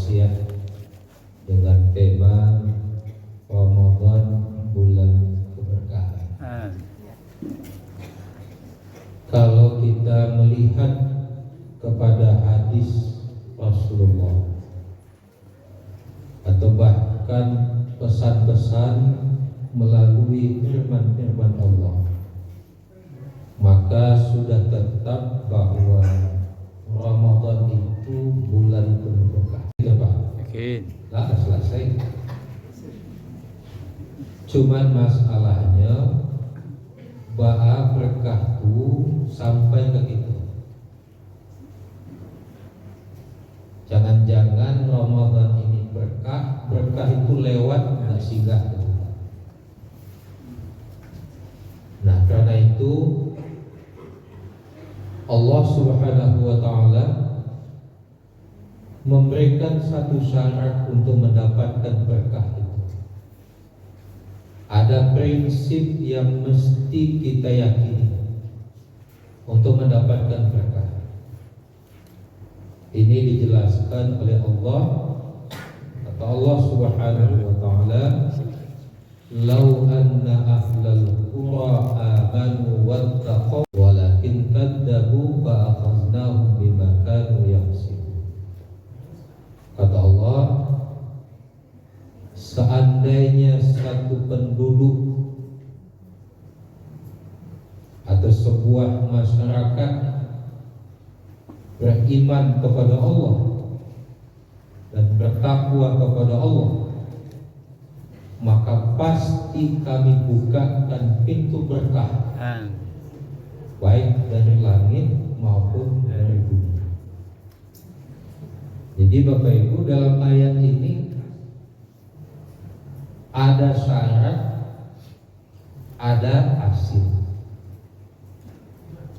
tausiah dengan tema Ramadan bulan keberkahan. Kalau kita melihat kepada hadis Rasulullah atau bahkan pesan-pesan melalui firman-firman Allah, maka sudah tetap bahwa Ramadan itu bulan penuh berkah. Tidak Pak? Lah selesai. Cuman masalahnya bahwa berkah itu sampai ke kita. Jangan-jangan Ramadan ini berkah itu lewat nggak singgah. Nah, karena itu Allah Subhanahu wa taala memberikan satu syarat untuk mendapatkan berkah itu. Ada prinsip yang mesti kita yakini untuk mendapatkan berkah. Ini dijelaskan oleh Allah, kata Allah Subhanahu wa taala, "Lau anna ahlal qura amanu wattaqaw walakin kadzabu fa akhadnahum bima kanu yaksibun." Kata Allah, seandainya satu penduduk atau sebuah masyarakat beriman kepada Allah dan bertakwa kepada Allah, maka pasti kami bukakan pintu berkah, baik dari langit maupun dari bumi. Jadi Bapak Ibu, dalam ayat ini ada syarat, ada hasil.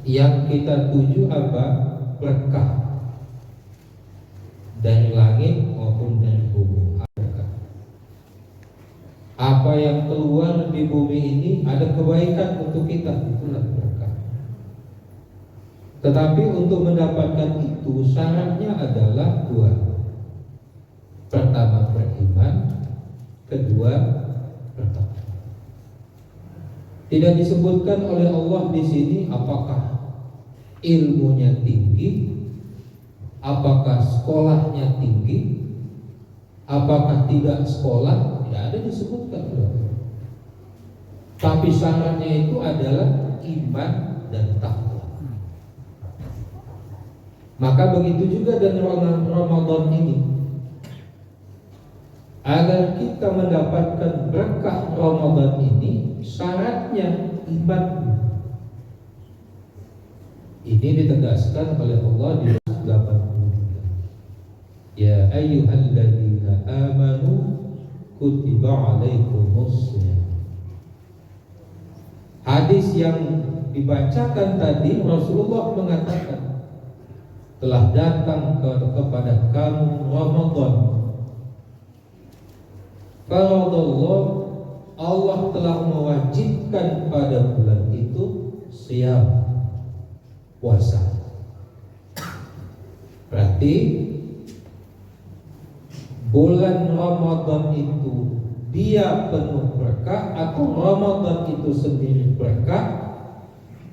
Yang kita tuju apa? Berkah dari langit maupun dari bumi. Berkah. Apa yang keluar di bumi ini ada kebaikan untuk kita, itulah berkah. Tetapi untuk mendapatkan itu syaratnya adalah dua. Pertama beriman, kedua bertakwa. Tidak disebutkan oleh Allah di sini apakah ilmunya tinggi, apakah sekolahnya tinggi, apakah tidak sekolah, tidak ada disebutkan. Tapi syaratnya itu adalah iman dan takwa. Maka begitu juga dengan Ramadan ini. Agar kita mendapatkan berkah Ramadan ini, syaratnya iman. Ini ditegaskan oleh Allah di ayat 83. Ya ayyuhalladzina amanu kutiba alaikumussyam. Hadis yang dibacakan tadi, Rasulullah mengatakan, telah datang kepada kamu Ramadan. Faradallah, Allah telah mewajibkan pada bulan itu siam, puasa. Berarti bulan Ramadan itu dia penuh berkah atau Ramadan itu sendiri berkah.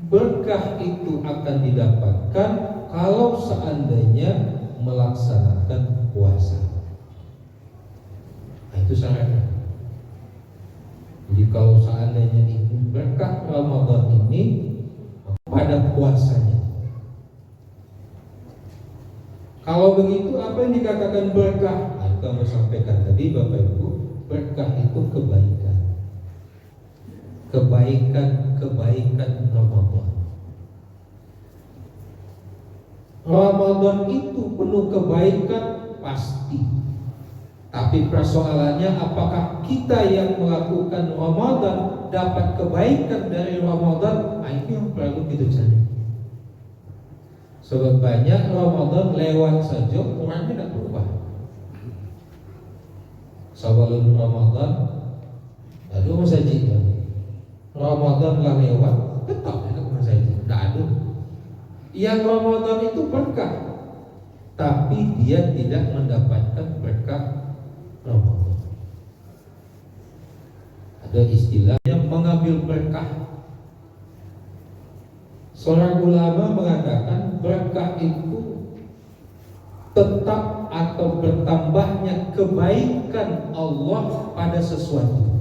Berkah itu akan didapatkan kalau seandainya melaksanakan puasa. Nah, itu syaratnya. Jadi kalau seandainya ingin berkah Ramadan ini pada puasanya. Kalau begitu apa yang dikatakan berkah? Nah, kami sampaikan tadi Bapak Ibu, berkah itu kebaikan. Kebaikan Ramadan. Ramadan itu penuh kebaikan pasti. Tapi persoalannya apakah kita yang melakukan Ramadan dapat kebaikan dari Ramadan? Nah, ini yang perlu kita cari. Sebab banyak Ramadan lewat saja orangnya tidak berubah. Sebelum Ramadan ada masjid. Ramadan lah lewat tetap ada masjid. Tidak ada. Yang Ramadan itu berkah. tapi dia tidak mendapatkan berkah Ramadan. Ada istilahnya mengambil berkah. Seorang ulama mengatakan berkah itu tetap atau bertambahnya kebaikan Allah pada sesuatu.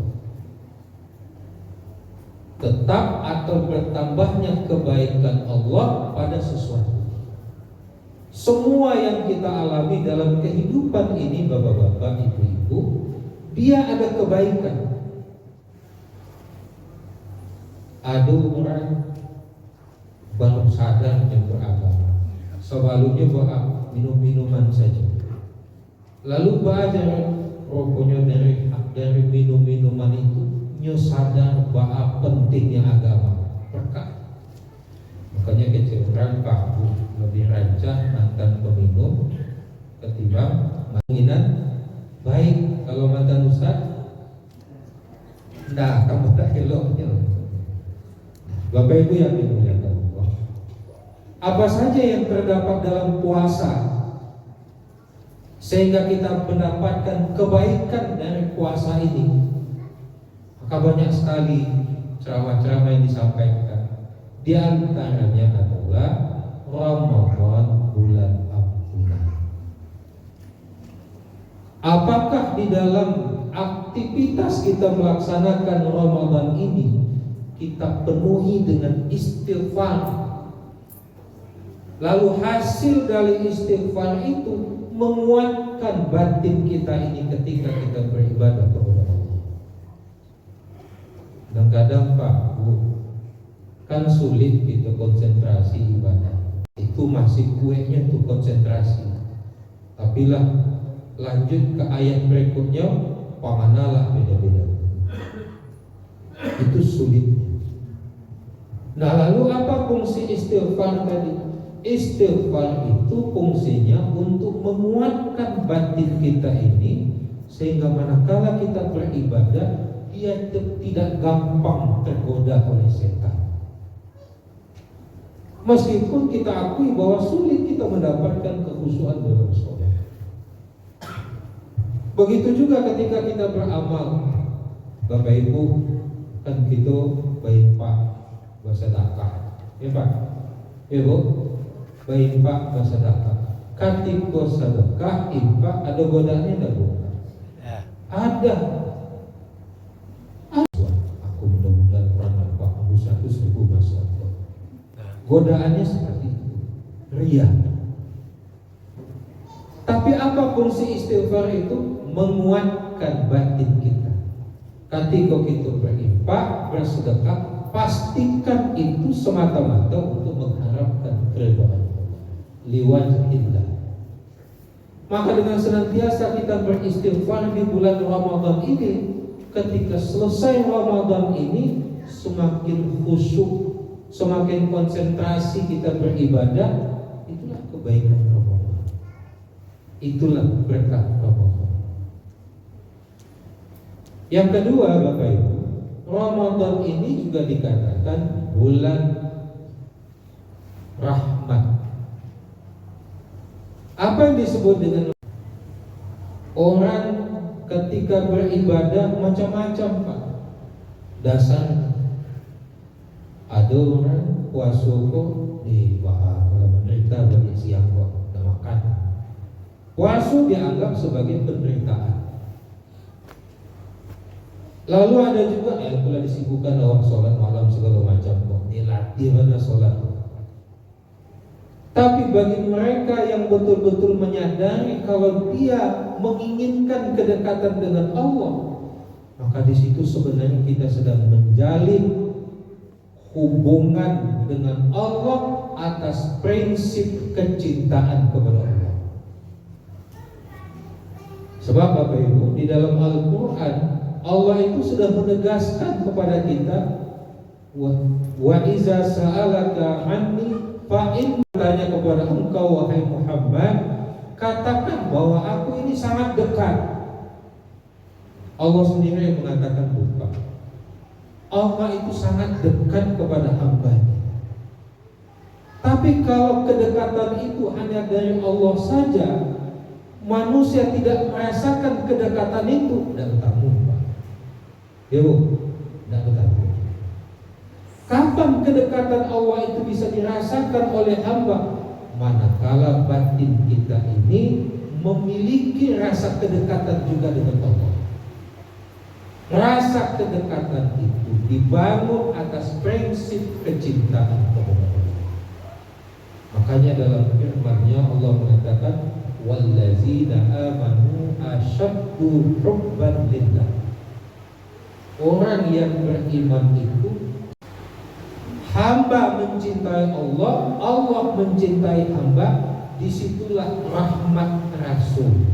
Tetap atau bertambahnya kebaikan Allah pada sesuatu. Semua yang kita alami dalam kehidupan ini, bapak-bapak, ibu-ibu, dia ada kebaikan. Ada orang baru sadar yang beragama, sebelumnya minum-minuman saja, lalu belajar rokoknya dari minum-minuman itu, nyo sadar bahwa pentingnya agama, berkah. Makanya kecil orang kaku lebih rancah mantan peminum ketimbang mainan baik. Kalau mantan ustaz, nah kamu tak eloknya. Bapak Ibu yang dimuliakan Allah, apa saja yang terdapat dalam puasa sehingga kita mendapatkan kebaikan dari puasa ini, maka banyak sekali ceramah-ceramah yang disampaikan. Di antaranya adalah Ramadan bulan ampunan. Apakah di dalam aktivitas kita melaksanakan Ramadan ini kita penuhi dengan istighfar, lalu hasil dari istighfar itu menguatkan batin kita ini ketika kita beribadah kepada Allah. Dan kadang Pak Bu, kan sulit kita konsentrasi ibadah. Itu masih kuenya tuh konsentrasi. Tapi lah lanjut ke ayat berikutnya, pamanalah beda-beda. Itu sulit. Nah, lalu apa fungsi istighfar tadi? Istighfar itu fungsinya untuk menguatkan batin kita ini, sehingga manakala kita beribadah, dia tidak gampang tergoda oleh setan. Meskipun kita akui bahwa sulit kita mendapatkan kekhusyuan dalam sholat. Begitu juga ketika kita beramal, Bapak Ibu, kan kita baik Pak bersedekah, ya Pak, ya Bu, baik Pak bersedekah. Ketika sedekah, infak, ada godaannya enggak Bu? Ada. Aku mudah-mudahan Quran nampak aku 100.000 masuk. Godaannya seperti itu, ria. Tapi apa fungsi istighfar itu? Menguatkan batin kita. Ketika kita berinfak, bersedekah, pastikan itu semata-mata untuk mengharapkan keridhaan Allah, liwajhillah. Maka dengan senantiasa kita beristighfar di bulan Ramadan ini, ketika selesai Ramadan ini, semakin khusyuk, semakin konsentrasi kita beribadah, itulah kebaikan Ramadan, itulah berkah Ramadan. Yang kedua, Bapak Ibu, Ramadan ini juga dikatakan bulan rahmat. Apa yang disebut dengan orang ketika beribadah macam-macam Pak dasarnya. Ada orang puasa kok kalau menderita bagi siang kok tidak makan. Puasa dianggap sebagai penderitaan. Lalu ada juga yang pula disibukkan orang sholat malam segala macam kok dilatih mana sholat. Tapi bagi mereka yang betul-betul menyadari kalau dia menginginkan kedekatan dengan Allah, maka di situ sebenarnya kita sedang menjalin hubungan dengan Allah atas prinsip kecintaan kepada Allah. Sebab Bapak Ibu, di dalam Al-Quran Allah itu sudah menegaskan kepada kita, wa iza sa'alaka anni fa in, tanya kepada engkau wahai Muhammad, katakan bahwa aku ini sangat dekat. Allah sendiri yang mengatakan bukan. Allah itu sangat dekat kepada hamba. Tapi kalau kedekatan itu hanya dari Allah saja, manusia tidak merasakan kedekatan itu, tidak bertemu, Pak. Ya Bu, tidak bertemu. Kapan kedekatan Allah itu bisa dirasakan oleh hamba? Manakala batin kita ini memiliki rasa kedekatan juga dengan Allah. Rasa kedekatan itu dibangun atas prinsip kecintaan kepada Allah. Makanya dalam firman-Nya Allah mengatakan wallazina amanu asyaddu hubban lillah. Orang yang beriman itu hamba mencintai Allah, Allah mencintai hamba. Disitulah rahmat Rasul,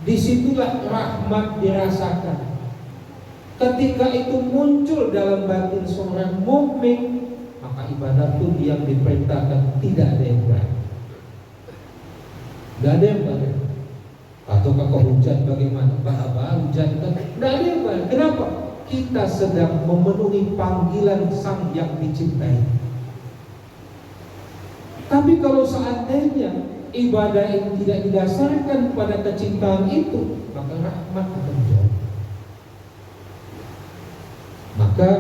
disitulah rahmat dirasakan. Ketika itu muncul dalam batin seorang mukmin, maka ibadah pun yang diperintahkan tidak ada yang berat. Tidak ada yang berat. Atau kalau hujan bagaimana? Bah hujan kan? Tidak ada yang berat. Kenapa? Kita sedang memenuhi panggilan sang yang dicintai. Tapi kalau seandainya ibadah ini tidak didasarkan pada kecintaan itu, maka rahmat akan jauh. Maka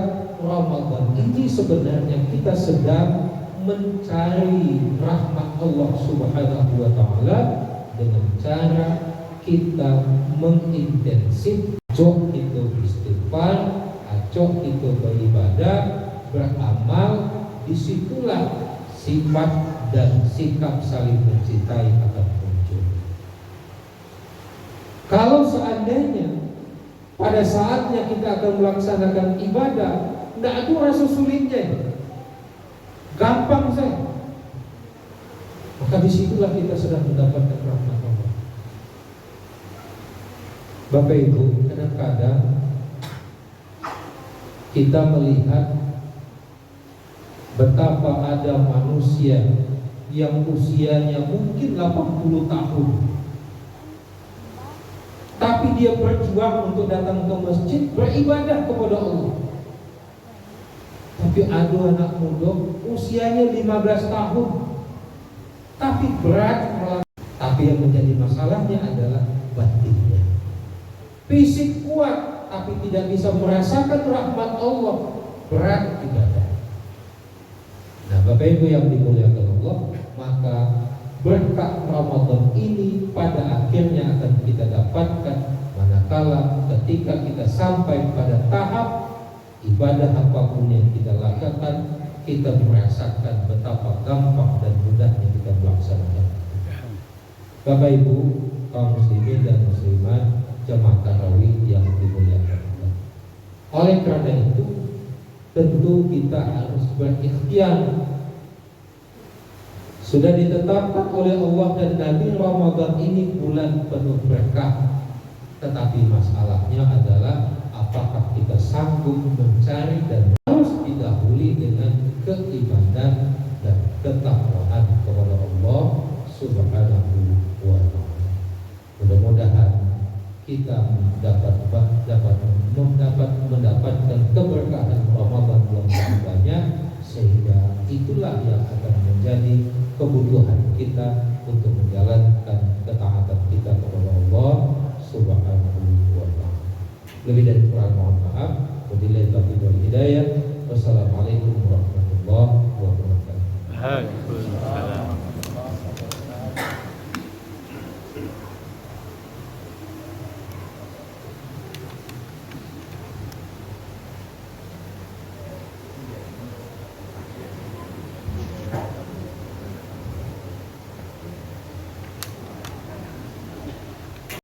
Ramadan ini sebenarnya kita sedang mencari rahmat Allah Subhanahu wa Ta'ala dengan cara kita mengintensif, acok itu istighfar, acok itu beribadah, beramal. Disitulah sifat dan sikap saling mencintai akan muncul. Kalau seandainya pada saatnya kita akan melaksanakan ibadah, tidak ada rasa sulitnya, gampang saja, maka disitulah kita sedang mendapatkan rahmat Allah. Bapak Ibu, kadang-kadang kita melihat betapa ada manusia yang usianya mungkin 80 tahun, tapi dia berjuang untuk datang ke masjid beribadah kepada Allah. Tapi ada anak muda usianya 15 tahun, tapi berat. Tapi yang menjadi masalahnya adalah batinnya. Fisik kuat, tapi tidak bisa merasakan rahmat Allah. Berat ibadah. Nah, Bapak Ibu yang dimuliakan Allah, maka berkah Ramadan ini pada akhirnya akan kita dapatkan manakala ketika kita sampai pada tahap ibadah apapun yang kita lakukan, kita merasakan betapa gampang dan mudahnya kita melaksanakan. Bapak Ibu, kaum muslimin dan muslimat, jamaah tarawih yang dimuliakan Allah. Oleh karena itu, tentu kita harus berikhtiar. Sudah ditetapkan oleh Allah dan Nabi Ramadan ini bulan penuh berkah. Tetapi masalahnya adalah apakah kita sanggup mencari dan harus didahului dengan keimanan dan ketakwaan kepada Allah Subhanahu wa Ta'ala. Mudah-mudahan kita mendapatkan keberkahan Ramadan yang banyak, sehingga itulah yang akan menjadi kebutuhan kita untuk menjalankan ketaatan kita kepada Allah Subhanahu wa Ta'ala. Lebih dari kurang mohon maaf. Wabillahi taufiq wal hidayah. Wassalamualaikum warahmatullahi wabarakatuh.